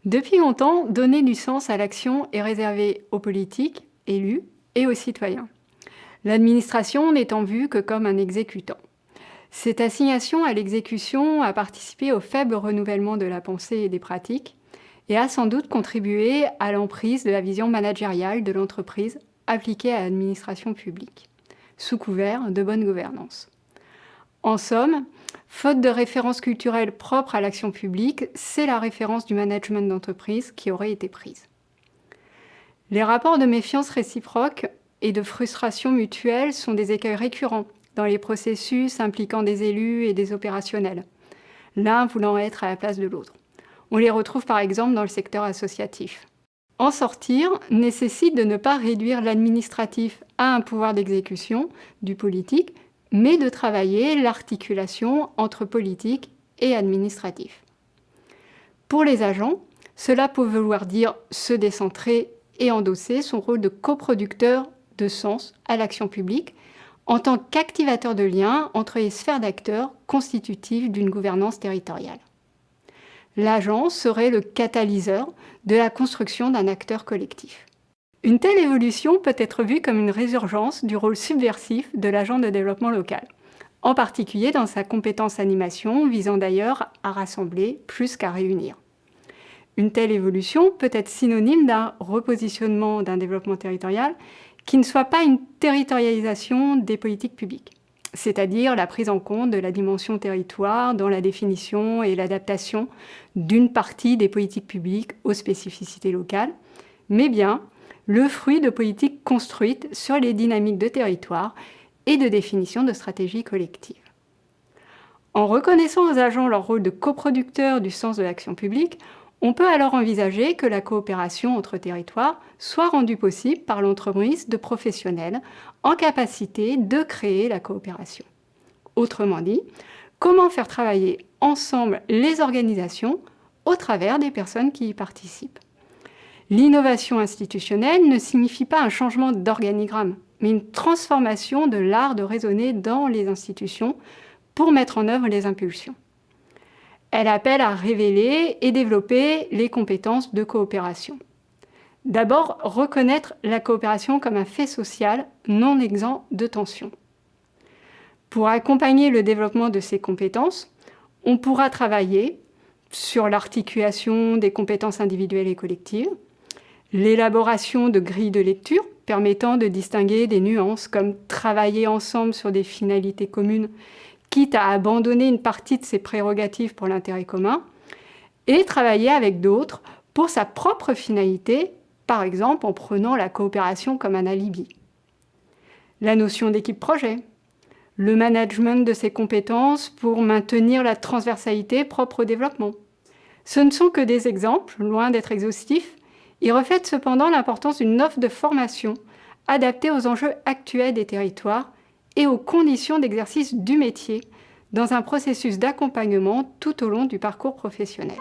Depuis longtemps, donner du sens à l'action est réservé aux politiques, élus et aux citoyens. L'administration n'étant vue que comme un exécutant. Cette assignation à l'exécution a participé au faible renouvellement de la pensée et des pratiques et a sans doute contribué à l'emprise de la vision managériale de l'entreprise appliquée à l'administration publique, sous couvert de bonne gouvernance. En somme, faute de référence culturelle propre à l'action publique, c'est la référence du management d'entreprise qui aurait été prise. Les rapports de méfiance réciproque et de frustration mutuelle sont des écueils récurrents dans les processus impliquant des élus et des opérationnels, l'un voulant être à la place de l'autre. On les retrouve par exemple dans le secteur associatif. En sortir nécessite de ne pas réduire l'administratif à un pouvoir d'exécution du politique, mais de travailler l'articulation entre politique et administratif. Pour les agents, cela peut vouloir dire se décentrer et endosser son rôle de coproducteur de sens à l'action publique en tant qu'activateur de liens entre les sphères d'acteurs constitutives d'une gouvernance territoriale. L'agent serait le catalyseur de la construction d'un acteur collectif. Une telle évolution peut être vue comme une résurgence du rôle subversif de l'agent de développement local, en particulier dans sa compétence animation, visant d'ailleurs à rassembler plus qu'à réunir. Une telle évolution peut être synonyme d'un repositionnement d'un développement territorial qui ne soit pas une territorialisation des politiques publiques, c'est-à-dire la prise en compte de la dimension territoire dans la définition et l'adaptation d'une partie des politiques publiques aux spécificités locales, mais bien le fruit de politiques construites sur les dynamiques de territoire et de définition de stratégies collectives. En reconnaissant aux agents leur rôle de coproducteurs du sens de l'action publique, on peut alors envisager que la coopération entre territoires soit rendue possible par l'entreprise de professionnels en capacité de créer la coopération. Autrement dit, comment faire travailler ensemble les organisations au travers des personnes qui y participent. L'innovation institutionnelle ne signifie pas un changement d'organigramme, mais une transformation de l'art de raisonner dans les institutions pour mettre en œuvre les impulsions. Elle appelle à révéler et développer les compétences de coopération. D'abord, reconnaître la coopération comme un fait social non exempt de tension. Pour accompagner le développement de ces compétences, on pourra travailler sur l'articulation des compétences individuelles et collectives, l'élaboration de grilles de lecture permettant de distinguer des nuances comme travailler ensemble sur des finalités communes, quitte à abandonner une partie de ses prérogatives pour l'intérêt commun, et travailler avec d'autres pour sa propre finalité, par exemple en prenant la coopération comme un alibi. La notion d'équipe projet, le management de ses compétences pour maintenir la transversalité propre au développement. Ce ne sont que des exemples, loin d'être exhaustifs. Ils reflètent cependant l'importance d'une offre de formation adaptée aux enjeux actuels des territoires et aux conditions d'exercice du métier dans un processus d'accompagnement tout au long du parcours professionnel.